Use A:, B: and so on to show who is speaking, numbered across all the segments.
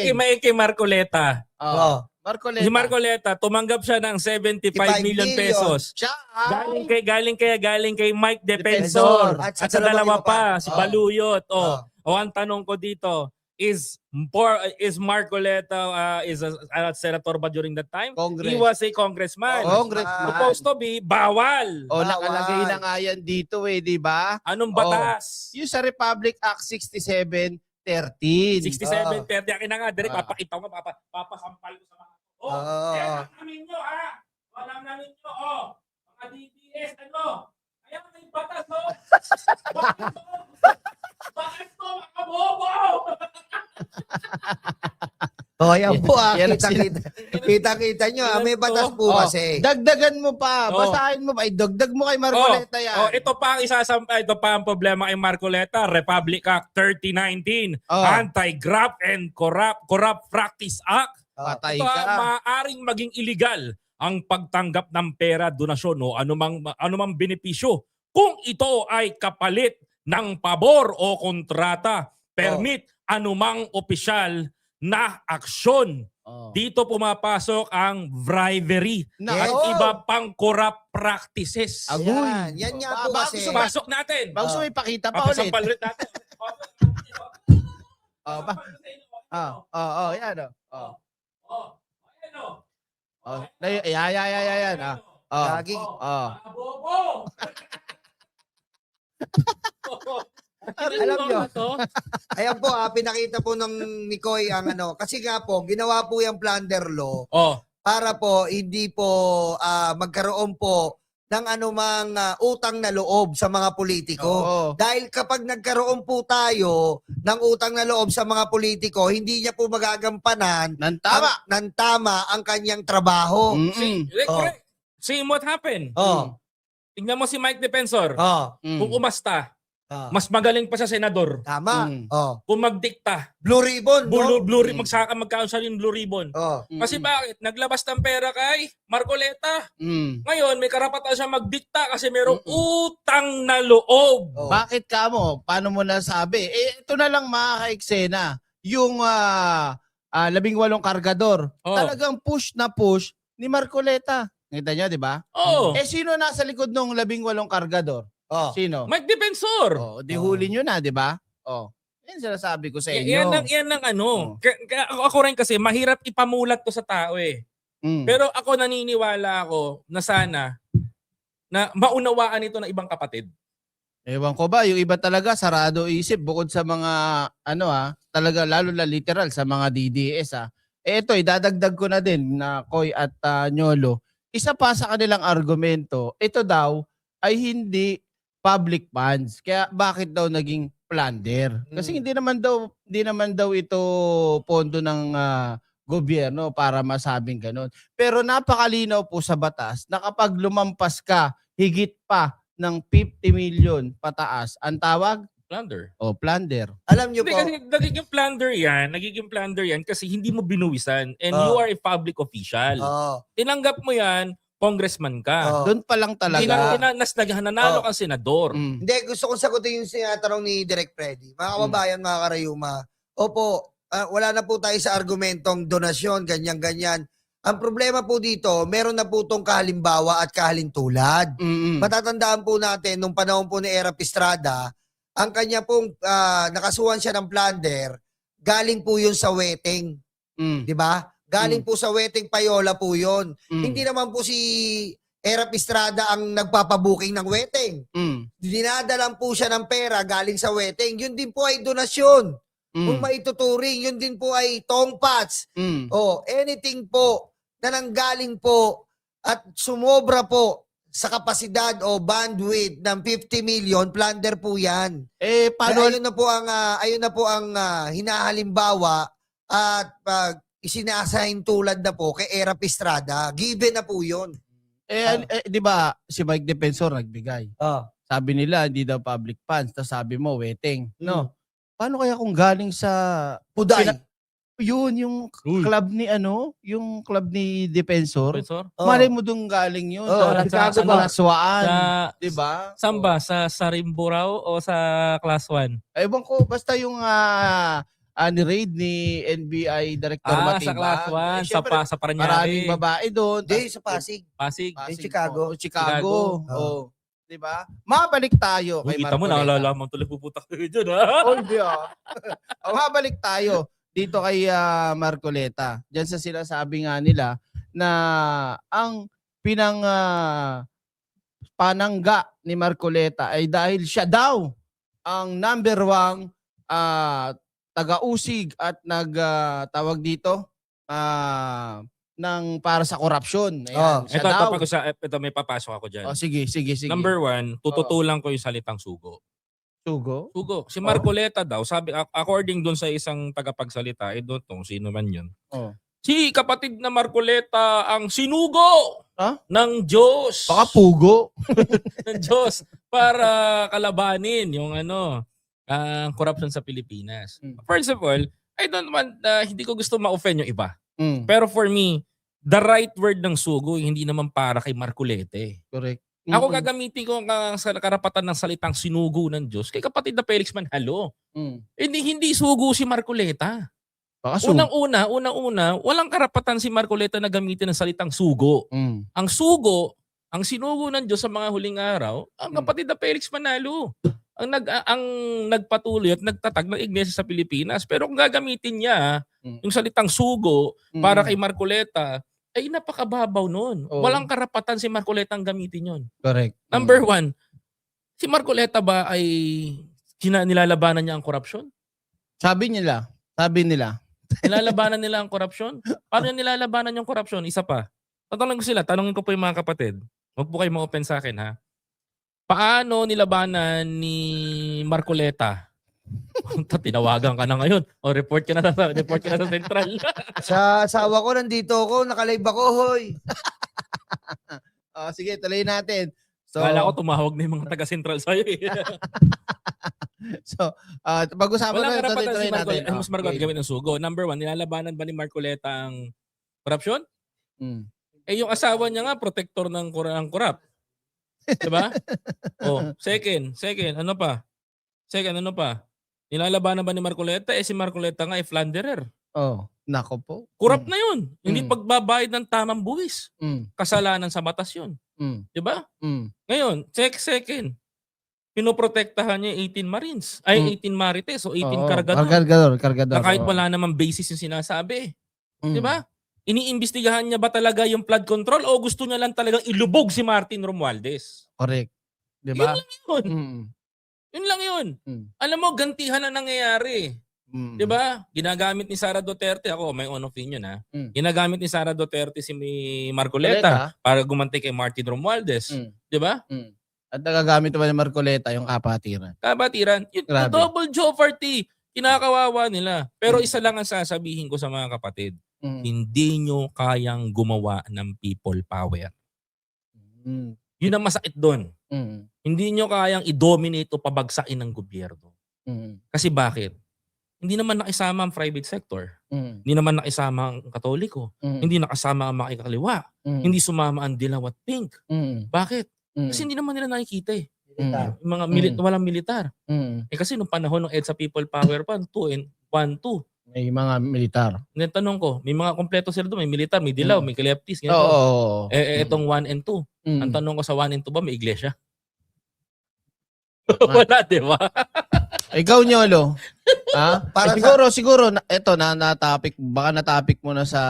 A: Kay Marcoleta.
B: Marcoleta.
A: Si Marcoleta, tumanggap siya ng 75 million pesos.
B: Siya,
A: Galing kay Mike
B: Defensor.
A: Defensor. At sa dalawa pa, si Baluyot. O ang tanong ko dito, is Marcoleta is a senator ba during that time?
B: Congress.
A: He was a congressman.
B: Congressman.
A: Supposed to be bawal.
B: Nakalagay na nga yan dito di ba?
A: Anong batas?
B: Yung sa Republic Act 6713.
A: 67, 30. Akin na nga, direct papakita ko, papasampal ko sa mga. Alam namin nyo, ha? Alam namin nyo, mga DPS, Kaya may batas, Bakit to, mga bobo?
C: Ayan po, kita-kita nyo, may batas po kasi.
B: Dagdagan mo pa, basahin mo pa, dagdag mo kay Marcoleta yan.
A: Ito pa ang problema kay Marcoleta, Republic Act 3019, Anti-Graft and Corrupt Practice Act.
B: Patay
A: Ito
B: ka.
A: maaaring maging illegal ang pagtanggap ng pera, donasyon o anumang benepisyo kung ito ay kapalit ng pabor o kontrata, permit, anumang opisyal na aksyon. Dito pumapasok ang bribery at iba pang corrupt practices.
C: Yan nga po kasi.
A: Pasok natin.
B: Bago ipakita pa ulit.
A: Papasampal ulit natin.
B: Yan. Yan.
C: Laging.
A: Bobo!
C: Alam nyo, ayan po pinakita po ng Mikoy ang kasi nga po, ginawa po yung plunder law para po hindi po magkaroon po ng anumang utang na loob sa mga politiko. Dahil kapag nagkaroon po tayo ng utang na loob sa mga politiko, hindi niya po magagampanan ng tama ang kanyang trabaho.
A: See what happened? Tingnan mo si Mike Defensor. Kung umasta, mas magaling pa sa senador.
C: Tama.
A: Kung magdikta.
C: Blue ribbon.
A: Blue ribbon. Magkakaroon siya yung blue ribbon. Kasi bakit? Naglabas ng pera kay Marcoleta. Ngayon, may karapatan siya magdikta kasi mayroong utang na loob.
B: Bakit ka mo? Paano mo nasabi? Ito na lang mga ka-eksena. Yung 18 kargador. Talagang push na push ni Marcoleta. Nakita niyo, di ba? Sino nasa likod ng 18 kargador? Sino?
A: Mike Defensor.
B: Di huli nyo na, di ba? Yan sinasabi ko sa inyo.
A: Yan ang Ako rin kasi, mahirap ipamulat to sa tao Pero ako naniniwala ako na sana na maunawaan ito ng ibang kapatid.
B: Ewan ko ba, yung iba talaga sarado isip bukod sa mga talaga lalo na literal sa mga DDS Ito, idadagdag ko na din na Koy at Nyolo. Isa pa sa kanilang argumento, ito daw ay hindi public funds. Kaya bakit daw naging plunder? Kasi hindi naman daw ito pondo ng gobyerno para masabing ganun. Pero napakalinaw po sa batas na kapag lumampas ka higit pa ng 50 million pataas, ang tawag?
A: Plunder.
B: Plunder.
C: Alam nyo po.
A: Kasi nagiging plunder yan kasi hindi mo binuwisan and you are a public official. Tinanggap mo yan, congressman ka.
B: Doon pa lang talaga.
A: Nanalo kang senador.
C: Hindi, gusto kong sagutin yung sinatanong ni Direk Freddy. Mga kababayan, mga karayuma. Opo, wala na po tayo sa argumentong donasyon, ganyan-ganyan. Ang problema po dito, meron na po itong kahalimbawa at kahalintulad. Matatandaan po natin, nung panahon po ni Erap Estrada, ang kanya pong nakasuhan siya ng plunder, galing po yun sa wedding. Di ba? Galing po sa wedding payola po yun. Hindi naman po si Erap Estrada ang nagpapabuking ng wedding. Dinadalan po siya ng pera galing sa wedding. Yun din po ay donasyon. Kung maituturing, yun din po ay tongpats. Anything po na nanggaling po at sumobra po sa kapasidad o bandwidth ng 50 million, plunder po yan.
B: Paano?
C: Ayun na po ang hinahalimbawa at isinasahin tulad na po kay Erap Estrada. Given na po yun.
B: Di ba si Mike Defensor nagbigay? Sabi nila hindi daw public funds. Tapos sabi mo wetting. No. Paano kaya kung galing sa
C: Puday?
B: Yun yung club ni yung club ni Defensor.
A: Defensor?
B: Malay mo dong galing yun.
A: sa
B: Kalaswaan. Di ba?
A: Saan ba? Sa Rimburao o sa Class 1?
B: Ewan ko, basta yung ni-raid ni NBI Director
A: Sa
B: Matibag.
A: class 1, sa,
B: syempre,
A: sa Parañaque.
B: maraming babae doon.
C: Hindi, sa Pasig.
A: Pasig.
B: Pasig
C: Chicago.
B: po. Chicago.
C: Oo.
B: Oh. 'Di ba? Mabalik tayo kay
A: Kita mo,
B: Marcoleta.
A: naalala mo tuloy puputak kayo dyan, ha?
B: Oh, hindi mabalik tayo dito kay Marcoleta. Diyan sa sinasabi nga nila na ang panangga ni Marcoleta ay dahil siya daw ang number 1 taga-usig at tawag dito ng para sa korupsyon. Ayan, siya daw.
A: Ito, may papasok ako dyan.
B: Sige.
A: Number 1, tututulan ko yung salitang sugo.
B: Sugo?
A: Sugo. Si Marcoleta daw, sabi, according dun sa isang tagapagsalita, I don't know sino man yun.
B: Oh.
A: Si kapatid na Marcoleta ang sinugo ng Diyos.
B: Baka pugo.
A: Ng Diyos para kalabanin yung ang corruption sa Pilipinas. First of all, hindi ko gusto ma-offend yung iba. Pero for me, the right word ng sugo, hindi naman para kay Marcoleta.
B: Correct.
A: Ako gagamitin ko ang karapatan ng salitang sinugo ng Diyos kay kapatid na Felix Manalo. Hindi sugo si Marcoleta. Unang-una, walang karapatan si Marcoleta na gamitin ang salitang sugo. Ang sugo, ang sinugo ng Diyos sa mga huling araw, ang kapatid na Felix Manalo. Ang nagpatuloy at nagtatag ng iglesia sa Pilipinas. Pero kung gagamitin niya yung salitang sugo para kay Marcoleta, ay napakababaw nun. Walang karapatan si Marcoleta ang gamitin yon.
B: Correct.
A: Number 1, si Marcoleta ba ay nilalabanan niya ang korupsyon?
B: Sabi nila.
A: Nilalabanan nila ang korupsyon? Paano niya nilalabanan yung korupsyon? Isa pa. Tanungin ko po yung mga kapatid. Huwag po kayo ma-open sa akin, ha? Paano nilabanan ni Marcoleta? Tinawagan ka na ngayon. Report ka na sa Central.
C: Sa asawa ko, nandito ako, nakalive ako, hoy.
B: Sige, tuloy natin. So,
A: Kala ko tumawag na yung mga taga-Central sa'yo eh.
B: pag-usapan
A: Walang
B: na
A: karapatan
B: tuloy
A: si
B: natin.
A: Marcoleta. Mas Marcoleta gamit ng sugo. Number 1, nilalabanan ba ni Marcoleta ang korupsyon? Yung asawa niya nga, protector ng korap. Diba? Second, ano pa? Nilalabanan ba ni Marcoleta? Si Marcoleta nga ay flanderer.
B: Nako po.
A: Kurap na yun. Hindi pagbabayad ng tamang buwis. Kasalanan sa batas yun. Diba? Ngayon, second, pinoprotektahan niya 18 Marines. 18 Marites o 18 Cargador.
B: Cargador.
A: Na kahit wala namang basis yung sinasabi. Diba? Iniimbestigahan niya ba talaga yung flood control o gusto niya lang talagang ilubog si Martin Romualdez?
B: Correct. Diba?
A: Yun lang yun. Yun lang yun. Alam mo, gantihan na nangyayari. Diba? Ginagamit ni Sara Duterte, ako may own opinion ha. Ginagamit ni Sara Duterte si Marcoleta para gumanti kay Martin Romualdez. Diba?
B: At nagagamit naman ni Marcoleta yung kapatiran.
A: Yung double jeopardy. Kinakawawa nila. Pero isa lang ang sasabihin ko sa mga kapatid. Hindi nyo kayang gumawa ng people power. Yun ang masakit doon. Hindi nyo kayang i-dominate o pabagsakin ng gobyerno. Kasi bakit? Hindi naman nakisama ang private sector. Hindi naman nakisama ang Katoliko. Hindi nakasama ang makikaliwa. Hindi sumama ang dilaw at pink. Bakit? Kasi hindi naman nila nakikita eh. Yung mga walang militar. Kasi nung panahon ng EDSA People Power pa, 1-2.
B: May mga militar.
A: Tanong ko, may mga kompleto sila doon. May militar, may dilaw, may kaleptis. Itong 1 and 2. Ang tanong ko sa 1 and 2 ba, may iglesia? Wala, di ba?
B: Ikaw, Nyolo. Siguro, eto na-topic, baka na-topic mo na sa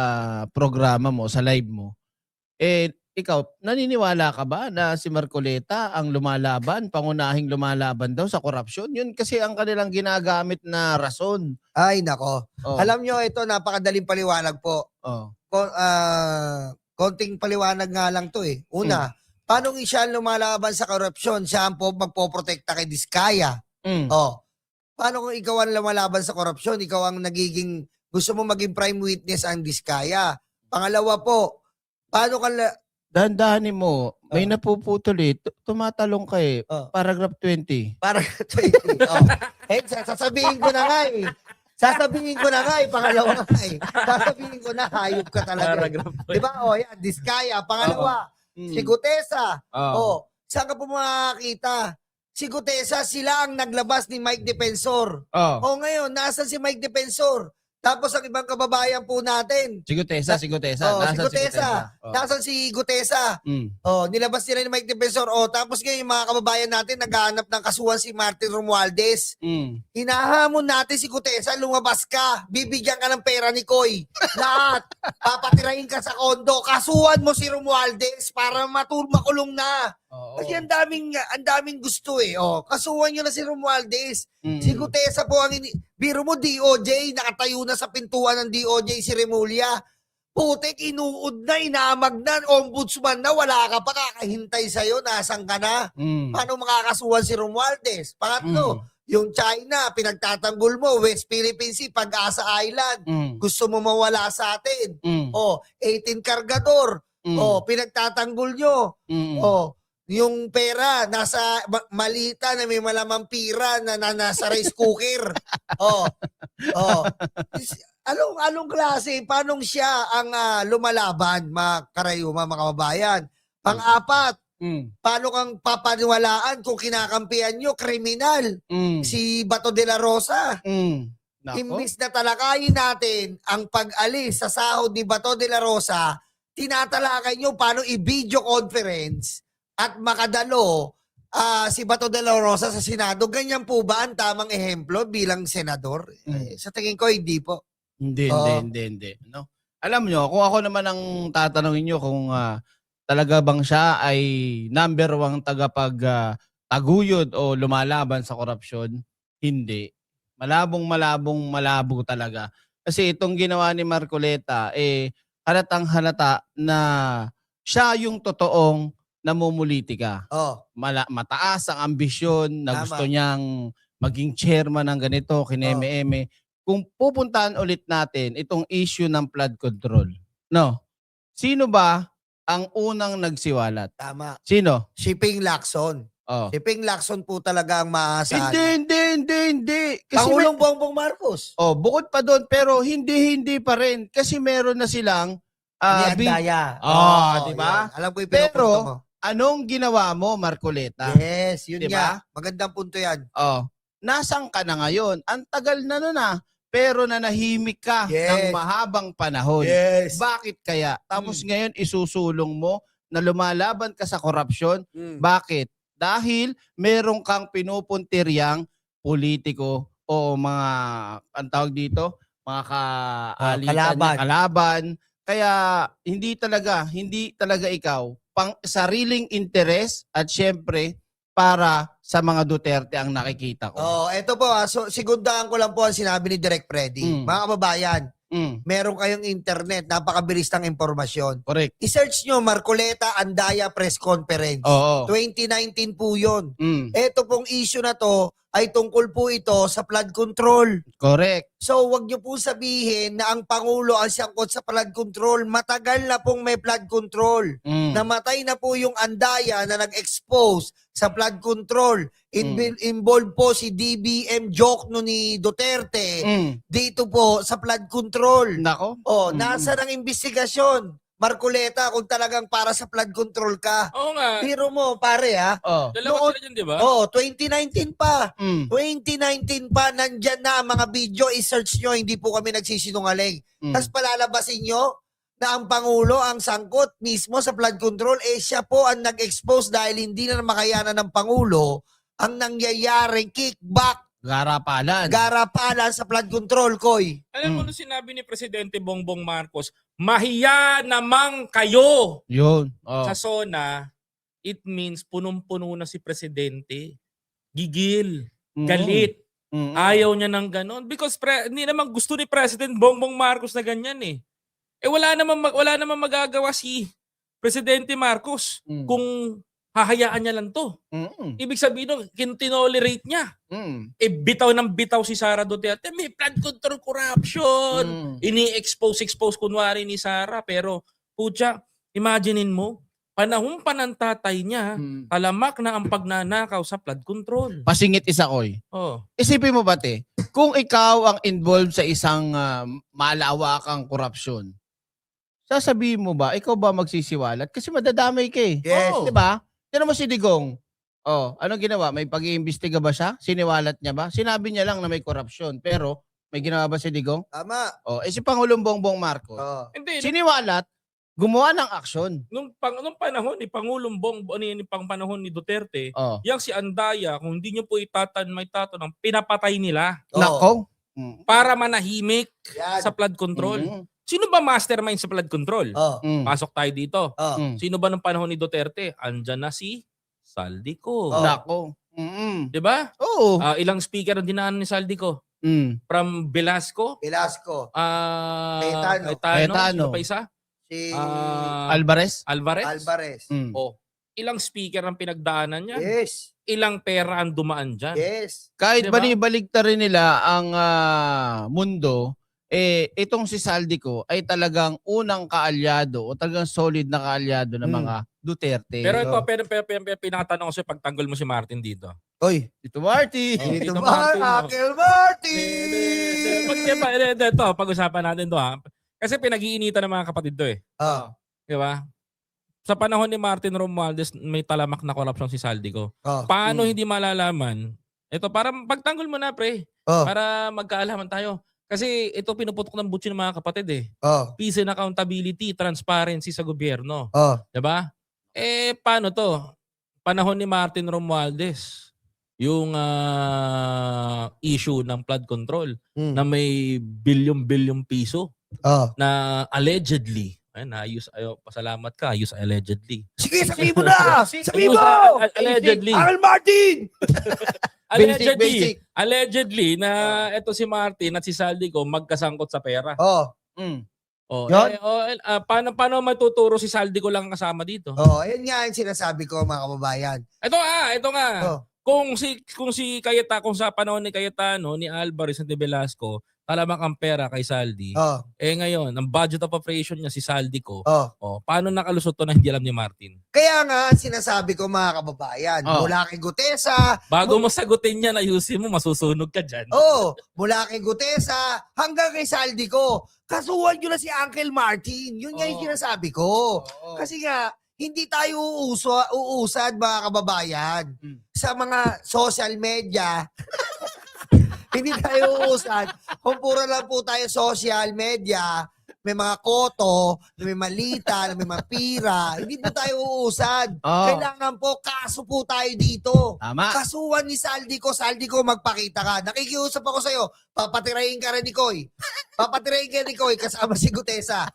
B: programa mo, sa live mo. Ikaw, naniniwala ka ba na si Marcoleta ang pangunahing lumalaban daw sa korupsyon? Yun kasi ang kanilang ginagamit na rason.
C: Ay, nako. Alam nyo, ito, napakadaling paliwanag po. Konting paliwanag nga lang to eh. Una, paano siya lumalaban sa korupsyon? Siya ang magpoprotekta kay Diskaya. Paano kung ikaw ang lumalaban sa korupsyon? Ikaw ang gusto mo maging prime witness ang Diskaya. Pangalawa po, paano ka
B: dahan-dahanin mo, may napuputol eh. Tumatalong ka eh. Paragraph 20.
C: Paragraph 20. Sasabihin ko na nga eh. Pangalawa nga eh. Sasabihin ko na, hayop ka talaga. Diba? Yan, Diskaya. Pangalawa, si Gutesa. Saan ka po makakita si Gutesa, sila ang naglabas ni Mike Defensor.
B: Oh.
C: O ngayon, nasan si Mike Defensor? Tapos ang ibang kababayan po natin.
B: Si Gutesa.
C: Oh, si
B: Nasaan
C: Gutesa.
B: Oh.
C: Nasan si Gutesa?
B: Mm.
C: Oh, nilabas nila ni Mike Defensor. Oh, tapos ngayon yung mga kababayan natin naghahanap ng kasuhan si Martin Romualdez.
B: Mm.
C: Hinahamon natin si Gutesa, lumabas ka. Bibigyan ka ng pera ni Koy. Lahat. Papatirahin ka sa kondo. Kasuhan mo si Romualdez para makulong na.
B: Oo.
C: Kasi ang daming gusto eh. Oh, kasuhan nyo na si Romualdez.
B: Mm.
C: Si Gutesa po ang biro mo DOJ, nakatayo na sa pintuan ng DOJ si Remulla. Putik, inuud na, inamag na, ombudsman na, wala ka pa kakahintay sa'yo, nasan ka na?
B: Mm.
C: Paano makakasuhan si Romualdez? Pangatlo, yung China, pinagtatanggol mo, West Philippine Sea, Pag-asa Island,
B: Mm.
C: gusto mo mawala sa atin.
B: Mm.
C: Oh, 18 kargador.
B: Mm.
C: Oh, pinagtatanggol nyo.
B: Mm.
C: Oh, yung pera nasa malita na may malamang pira na nasa rice cooker. Oh. Oh. Anong klase? Paano siya ang lumalaban, mga karayuma, mga kababayan? Pang-apat,
B: Mm.
C: paano kang papaniwalaan kung kinakampihan nyo, kriminal?
B: Mm.
C: Si Bato de la Rosa.
B: Mm. Nako.
C: Imbis na talakayin natin ang pag-alis sa sahod ni Bato de la Rosa, tinatalakay nyo paano i-video conference at makadalo si Bato de la Rosa sa Senado. Ganyan po ba ang tamang ehemplo bilang senador? Sa tingin ko, hindi po.
B: Hindi. No? Alam nyo, kung ako naman ang tatanungin nyo kung talaga bang siya ay number 1 taguyod o lumalaban sa korupsyon, hindi. Malabo talaga. Kasi itong ginawa ni Marcoleta, halatang halata na siya yung totoong namumulitika.
C: Oh,
B: Mataas ang ambisyon na
C: Tama.
B: gusto niyang maging chairman ng ganito, kineme-eme. Kung pupuntahan ulit natin itong issue ng flood control, no? Sino ba ang unang nagsiwalat?
C: tama.
B: Sino?
C: Shipping Lacson.
B: Oh.
C: Shipping Lacson po talaga ang maasahan.
B: Hindi. Kasi
C: Pangulong Bongbong Marcos.
B: bukod pa doon, pero hindi pa rin. Kasi meron na silang
C: Ni Andaya.
B: di ba?
C: Yan. Alam ko yung
B: Pero,
C: pinupunto mo.
B: anong ginawa mo, Marcoleta?
C: Yes, yun
B: Diba?
C: nga. Magandang punto yan.
B: Nasaan ka na ngayon? Ang tagal na nun pero nanahimik ka
C: Yes.
B: ng mahabang panahon.
C: Yes.
B: Bakit kaya? Tapos ngayon isusulong mo na lumalaban ka sa korupsyon. Bakit? Dahil meron kang pinupuntiryang politiko o mga, ang tawag dito, mga kalaban. Kaya hindi talaga ikaw pang sariling interes at syempre para sa mga Duterte ang nakikita ko.
C: Oh, eto po so sigundaan ko lang po ang sinabi ni Direk Freddy. Mga kababayan, meron kayong internet, napakabilis ng impormasyon.
B: Correct.
C: I-search nyo Marcoleta Andaya Press Conference.
B: Oo.
C: 2019 po yun.
B: Mm.
C: Eto pong issue na to ay tungkol po ito sa flood control.
B: Correct.
C: So wag nyo po sabihin na ang Pangulo ang sangkot sa flood control. Matagal na pong may flood control. Namatay na po yung Andaya na nag-expose sa flood control. Involved po si DBM joke no ni Duterte dito po sa flood control.
B: Nako.
C: Nasa ng investigasyon. Marcoleta, kung talagang para sa flood control ka.
A: Oo nga.
C: Biro mo, pare ha.
A: Dalawa sila dyan, di ba?
C: 2019 pa. 2019 pa, nandyan na ang mga video. I-search nyo, hindi po kami nagsisinungaling. Tapos palalabasin nyo na ang Pangulo ang sangkot mismo sa flood control. Siya po ang nag-expose dahil hindi na makayanan ng Pangulo ang nangyayaring kickback, garapalan sa flood control, Koy.
A: Alam mo, nung sinabi ni Presidente Bongbong Marcos, mahiya namang kayo
B: Yun.
A: sa SONA, it means punong-puno na si Presidente. Gigil, galit, ayaw niya ng ganon. Because hindi naman gusto ni President Bongbong Marcos na ganyan eh. Wala naman magagawa si Presidente Marcos kung hahayaan niya lang to. Ibig sabihin, tinolerate niya. Bitaw ng bitaw si Sara Duterte. May flood control corruption. Ini-expose kunwari ni Sara. Pero, putya, imaginein mo, panahon pa ng tatay niya, talamak na ang pagnanakaw sa flood control.
B: Pasingit isa, Koy. Isipin mo ba, kung ikaw ang involved sa isang malawakang korupsyon, sasabihin mo ba, ikaw ba magsisiwalat? Kasi madadamay ka eh.
C: Yes.
B: Diba? Tinan mo si Digong. Ano ginawa? May pag-iimbestiga ba siya? Siniwalat niya ba? Sinabi niya lang na may korupsyon. Pero, may ginawa ba si Digong?
C: Tama.
B: Si Pangulong Bongbong Marcos,
C: Oh.
A: Hindi,
B: siniwalat, gumawa ng aksyon.
A: nung panahon ni Pangulong panahon ni Duterte,
B: Oh.
A: yang si Andaya, kung hindi nyo po itatanong, pinapatay nila
C: Oh.
B: Nako.
A: para manahimik
C: Yan.
A: sa flood control.
B: Mm.
A: Sino ba mastermind sa flood control?
C: Oh.
A: Pasok tayo dito.
C: Oh.
A: Sino ba nung panahon ni Duterte? Andyan na si Saldico.
C: Oh.
B: Nako. Mm.
A: 'Di ba?
B: Oo.
A: Ilang speaker ang dinaanan ni Saldico?
B: Mm.
A: From Velasco,
C: Velasco.
A: Cayetano,
B: Cayetano.
A: sino pa isa?
C: Si
B: Alvarez?
A: Alvarez.
C: Alvarez.
B: Mm.
A: Ilang speaker ang pinagdaanan niya?
C: Yes.
A: Ilang pera ang dumaan dyan?
C: Yes.
B: Kahit
A: Diba?
B: balibaligta rin nila ang mundo, itong si Saldico ay talagang unang kaalyado o talagang solid na kaalyado ng mga Duterte.
A: Pero ito, pinatanong ko sa'yo, pagtanggol mo si Martin dito.
C: Oy.
B: Tito Marty.
A: Oh.
C: Dito
A: Tito
C: ba?
A: Martin, oh.
C: Uncle Martin!
A: Ito, pag-usapan natin to ha. Kasi pinag-iinitan ng mga kapatid to eh.
C: Oh.
A: Di ba? Sa panahon ni Martin Romualdez, may talamak na korupsyon si Saldico.
C: Oh.
A: Paano hindi malalaman? Ito, para pagtanggol mo na, pre.
C: Oh.
A: Para magkaalaman tayo. Kasi ito pinuputok ng butsi ng mga kapatid eh.
C: Oh.
A: Peace and accountability, transparency sa gobyerno.
C: Oh.
A: Diba? Paano to? Panahon ni Martin Romualdez, yung issue ng flood control na may bilyon-bilyon piso
C: Oh.
A: na allegedly, pasalamat ka, use allegedly.
C: Sige, sabihin mo na! Sabihin mo!
A: Allegedly.
C: Uncle Martin! Basic.
A: Allegedly na ito si Martin at si Saldico magkasangkot sa pera.
C: Oh.
B: Mm.
C: Yun?
A: Paano matuturo si Saldico lang kasama dito?
C: Oh, ayun nga yung sinasabi ko mga kababayan.
A: Ito nga.
C: Oh.
A: Kung sa panahon ni Cayetano, ni Alvarez at ni Velasco, talamak ang pera kay Saldi.
C: Oh.
A: Ngayon, ang budget of operation niya si Saldico.
C: Oh.
A: Paano nakalusot to na hindi alam ni Martin?
C: Kaya nga, sinasabi ko mga kababayan, mula kay Gutesa,
A: Bago mo sagutin yan, ayusin mo, masusunog ka dyan.
C: mula kay Gutesa, hanggang kay Saldico, kasuhan nyo na si Uncle Martin. Yun nga yung sinasabi ko. Kasi nga, hindi tayo uusad mga kababayan sa mga social media. Hindi tayo uusad. Kung puro lang po tayo social media, may mga koto, may malita, may mapira, hindi po tayo uusad. Kailangan po, kaso po tayo dito.
B: Tama.
C: Kasuhan ni Saldico, magpakita ka. Nakikiusap ako sa'yo, papatirahin ka rin ni Koy. Papatirahin ka ni Koy kasama si Gutesa.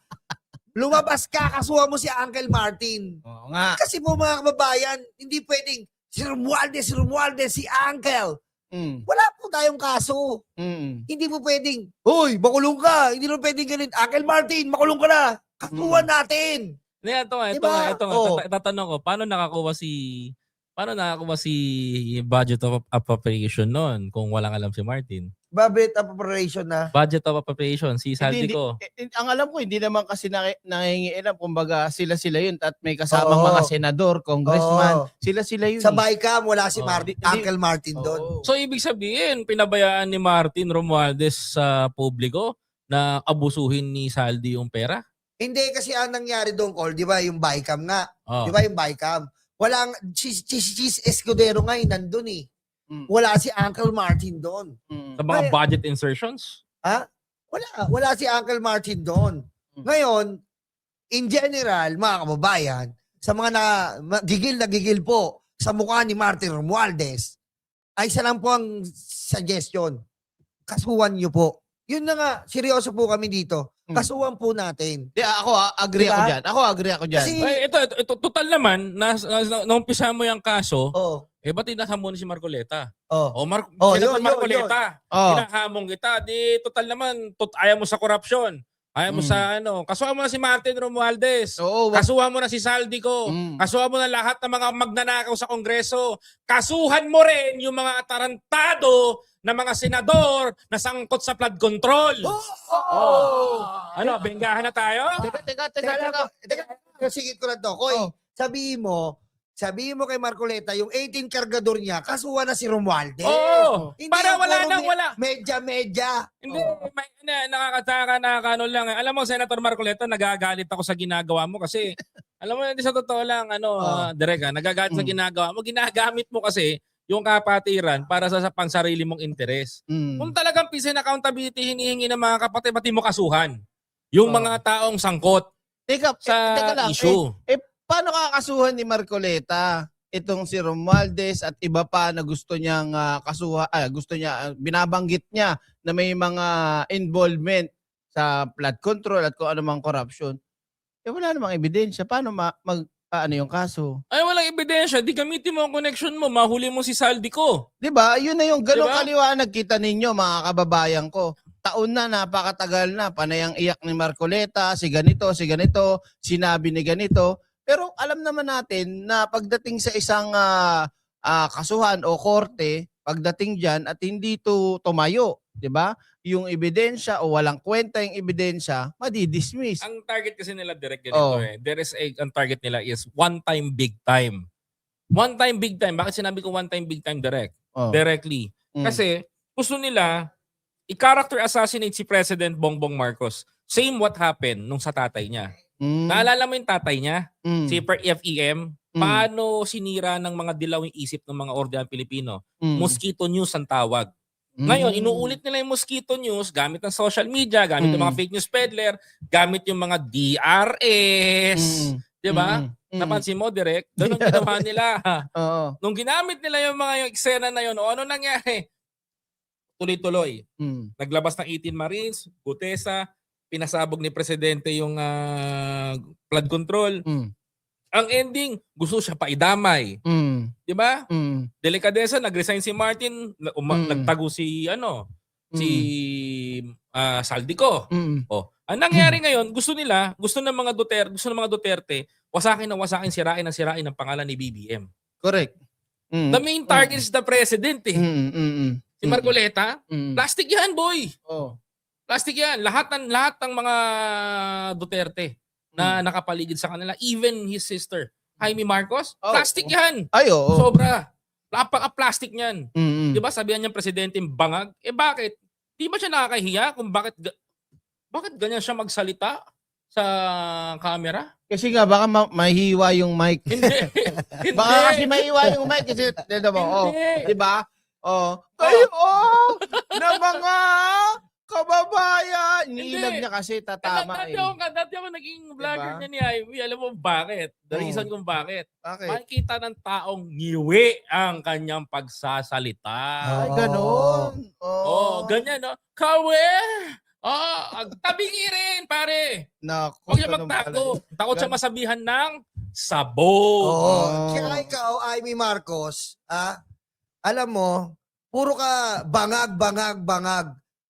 C: Lumabas ka, kasuhan mo si Uncle Martin.
B: Oo nga.
C: Kasi po mga kababayan, hindi pwedeng si Romualdez, si Uncle. Wala po tayong kaso. Hindi po pwedeng, hoy, makulong ka. Hindi mo pwedeng ganun. Uncle Martin, makulong ka na. Kasuhan natin.
A: Ito
C: Diba?
A: nga. Tatanong ko, paano nakakuha si budget of appropriation noon kung walang alam si Martin?
C: Budget operation na.
A: Budget of appropriation, si Saldico.
B: Ang alam ko, hindi naman kasi nangingialam. Kumbaga, sila yun. At may kasamang
C: Oo.
B: mga senador, congressman.
C: Oo.
B: Sila yun.
C: Sa Baicam, wala si
B: Hindi-
C: Uncle Martin doon.
A: So, ibig sabihin, pinabayaan ni Martin Romualdez sa publiko na abusuhin ni Saldi yung pera?
C: Hindi, kasi ang nangyari doon, Col, di ba, yung Baicam nga.
A: Oh.
C: Di ba yung Baicam? Walang, Cheese Escudero nga nandun eh. Wala si Uncle Martin doon.
A: Sa mga budget insertions?
C: Wala si Uncle Martin doon. Ngayon, in general, mga kababayan, sa mga gigil po sa mukha ni Martin Romualdez, ay isa lang po ang suggestion. Kasuhan niyo po. Yun na nga, seryoso po kami dito. Kasuhan po natin.
B: Agree
C: Diba?
B: ako dyan. Agree ako dyan.
C: Kasi,
A: Ito, total naman, naumpisa mo yung kaso, ba't tinahamon si Marcoleta?
C: yun.
A: Marcoleta, tinahamon kita, di total naman, ayaw mo sa korupsyon. Ayaw mo sa kasuhan mo na si Martin Romualdez. Kasuhan mo na si Saldico. Kasuhan mo na lahat ng mga magnanakaw sa Kongreso. Kasuhan mo rin yung mga atarantado na mga senador na sangkot sa flood control. Benggahan na tayo?
C: Teka. Sigit ko na to. Koy, sabihin mo kay Marcoleta, yung 18 kargador niya, kasuhan na si Romualdez. Hindi
A: Para
C: yung
A: wala
C: puro
A: nang wala.
C: Medya.
A: Hindi, nakakataka lang. Alam mo, Senator Marcoleta, nagagalit ako sa ginagawa mo kasi Alam mo, hindi sa totoo lang,
B: Oh.
A: Direk, nagagalit sa
B: Mm.
A: ginagawa mo. Ginagamit mo kasi yung kapatiran para sa pansarili mong interes. Kung
B: Mm.
A: talagang peace and accountability hinihingi ng mga kapatid, pati mo kasuhan yung
B: Oh.
A: mga taong sangkot
B: Teka,
A: sa
B: teka lang.
A: issue.
B: Paano kakasuhan ni Marcoleta itong si Romualdez at iba pa na gusto niyang binabanggit niya na may mga involvement sa flood control at kung ano mang corruption? Wala namang ebidensya. Paano yung kaso?
A: Ay, walang ebidensya. Di gamitin mo ang connection mo. Mahuli mo si Saldico.
B: 'Di ba? Yun na yung ganong
A: Diba?
B: kaliwanag kita ninyo mga kababayan ko. Taon na, napakatagal na, panay ang iyak ni Marcoleta, si ganito, sinabi ni ganito. Pero alam naman natin na pagdating sa isang kasuhan o korte, pagdating diyan at hindi tumayo, 'di ba? Yung ebidensya o walang kwenta yung ebidensya, madi-dismiss.
A: Ang target kasi nila, Direk, ganito
B: Oh.
A: There is ang target nila is one time, big time. One time, big time. Bakit sinabi ko one time, big time, Direk?
B: Oh.
A: Directly.
B: Mm.
A: Kasi gusto nila i-character assassinate si President Bongbong Marcos. Same what happened nung sa tatay niya.
B: Mm.
A: Naalala mo yung tatay niya?
B: Mm.
A: Si FEM? Paano sinira ng mga dilawing isip ng mga ordinary Pilipino?
B: Mm.
A: Mosquito news ang tawag.
B: Mm.
A: Ngayon, inuulit nila yung mosquito news gamit ng social media, gamit ng mga fake news peddler, gamit yung mga DRS.
B: Mm.
A: Di ba?
B: Mm.
A: Napansin mo, Direk? Doon ang ginawa nila.
B: Oo.
A: Nung ginamit nila yung mga yung eksena na yun, ano nangyari? Tuloy-tuloy.
B: Mm.
A: Naglabas ng 18 Marines, Gutesa, pinasabog ni Presidente yung flood control.
B: Mm.
A: Ang ending, gusto siya paidamay.
B: Mm.
A: Di ba?
B: Mm.
A: Delikadesa, nag-resign si Martin, nagtago si Saldico.
B: Mm.
A: Ang nangyari ngayon, gusto ng mga Duterte, wasakin sirain ang pangalan ni BBM.
B: Correct. Mm.
A: The main target is the president eh. Si Marcoleta, plastic yan, boy.
B: Oh.
A: Plastic yan. Lahat ng mga Duterte na nakapaligid sa kanila, even his sister, Jaime Marcos,
B: Oh.
A: plastic yan.
B: Ay, oo.
A: Sobra. Napaka-plastic niyan.
B: Mm.
A: Di ba sabihan niyang presidente bangag? Bakit? Di ba siya nakakahiya kung bakit ganyan siya magsalita sa camera?
B: Kasi nga baka mahiwa yung mic.
A: Hindi. Hindi.
B: Baka kasi mahiwa yung mic kasi dito mo. Oh,
A: Hindi.
B: di ba? Oh. Na mga kababayan. Iniilag niya kasi tatama eh.
A: Dati ako naging vlogger
B: Diba?
A: niya ni Ivy. Alam mo bakit? The reason kung bakit.
B: Bakit?
A: Makikita ng taong ngiwi ang kanyang pagsasalita.
B: Ay, ganun.
A: Oh, ganyan, no? Kawe! Tabingi rin, pare.
B: Naku,
A: Huwag siya
B: ganun
A: magtago.
B: pala.
A: Takot siya masabihan ng sabog.
C: Oo.
B: Oh.
C: Kaya ikaw, Amy Marcos, alam mo, puro ka bangag.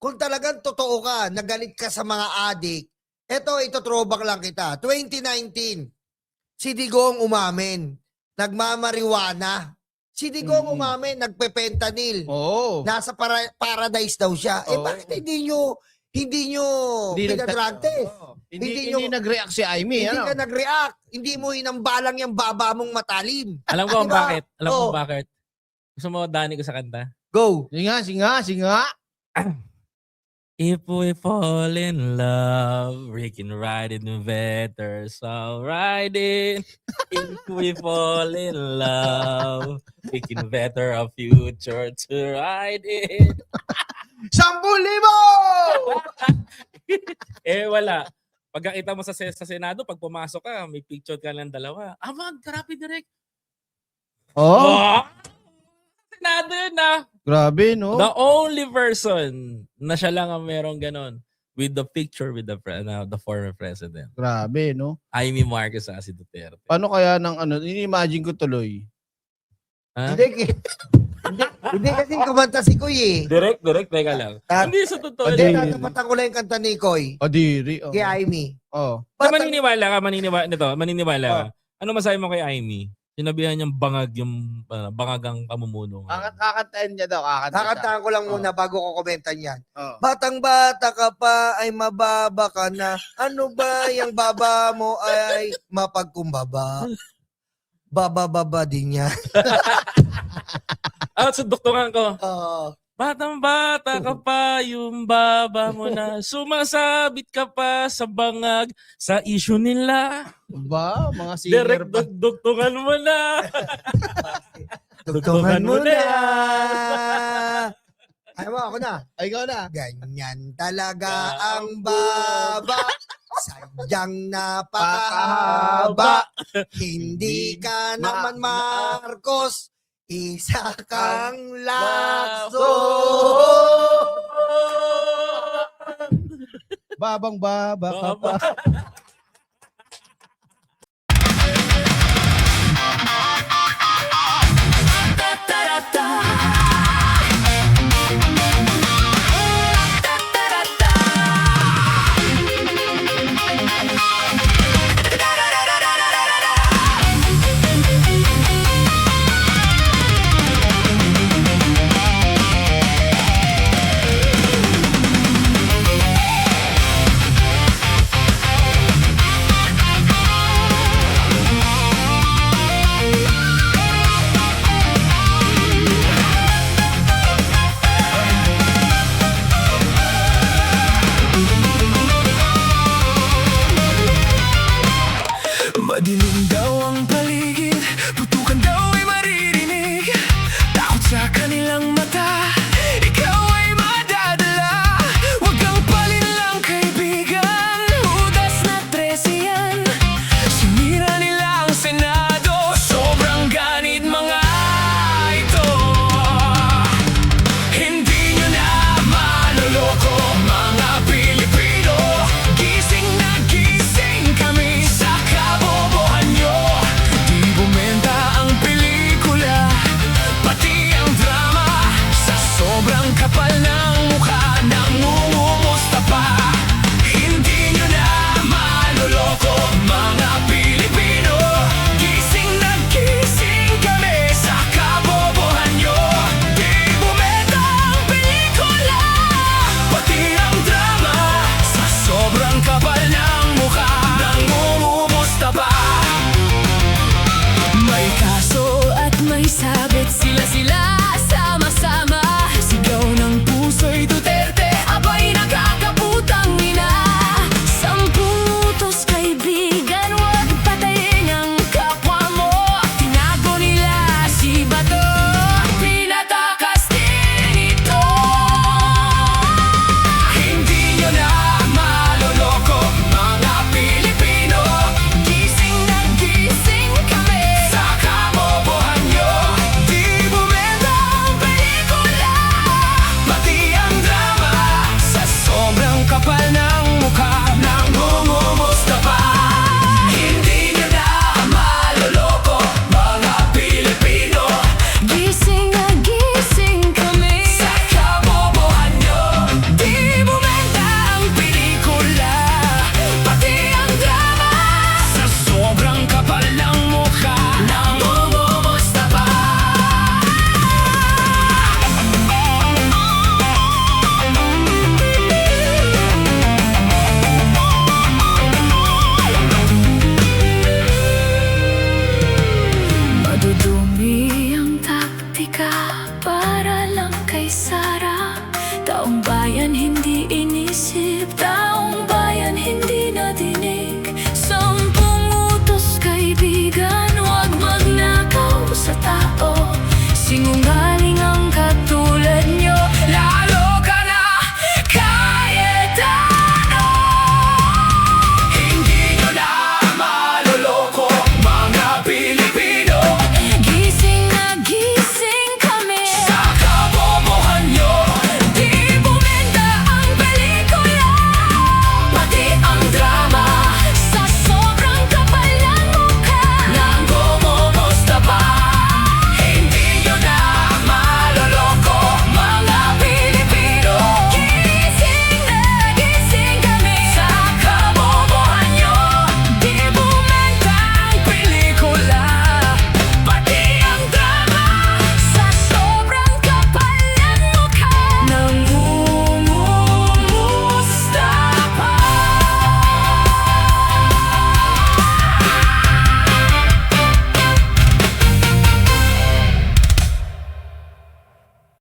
C: Kung talagang totoo ka, nagalit ka sa mga adik, ito throwback lang kita. 2019, si Digong umamin, nagmamariwana. Si Digong umamin, nagpe-fentanyl.
B: Oo.
C: Nasa paradise daw siya.
B: Oo.
C: Bakit hindi nyo pinadrante?
B: Hindi nag-react si Amy.
C: Hindi
B: Ano?
C: ka nag-react. Hindi mo inambalang yung baba mong matalim.
A: Alam ko kung
C: Diba?
A: bakit. Alam ko
C: Oh.
A: kung bakit. Gusto mo Dani ko sa kanta?
C: Go.
B: Singa.
A: If we fall in love, we can ride in the better song. Ride in. If we fall in love, we can better our future to ride in.
B: 10,000!
A: Wala. Pagkakita mo sa Senado, pag pumasok ka, may picture ka ng dalawa. Grabe, direct.
B: Oh,
A: Senado yun na.
B: grabe no.
A: The only person na siya lang ang merong ganon with the picture with the former president.
B: Grabe no.
A: Amy Marcos si Duterte.
B: Paano kaya ini-imagine ko tuloy.
A: Ha?
C: Hindi kasi kumanta si Koy eh.
A: Direct, teka lang. Hindi sa totoo.
C: Hindi,
B: Hindi.
C: tatapatan ko lang yung kanta ni Koy.
B: Adiri. Oh.
C: Kay Amy.
B: Oh.
A: Maniniwala ka. Ano masabi mo kay Amy? Sinabihan niyang bangagang pamumuno.
B: Kakantahin niya daw.
C: Kakantahan ko lang muna bago ko komentan yan.
B: Oh.
C: Batang-bata ka pa ay mababa ka na. Ano ba yung baba mo ay mapagkumbaba? Baba din yan.
A: Sudoktungan ko. Batang-bata ka pa, yung baba mo na. Sumasabit ka pa sa bangag sa issue nila.
B: Ba, mga singer
A: Direct
B: pa.
A: dugtungan mo na.
C: Dugtungan mo na. Ay mo, ako na.
B: Ay, ikaw na.
C: Ganyan talaga ang baba. Sadyang napakahaba. Hindi ka naman Marcos. Isa kang lakso.
B: Babang baba ka pa.
D: Madilim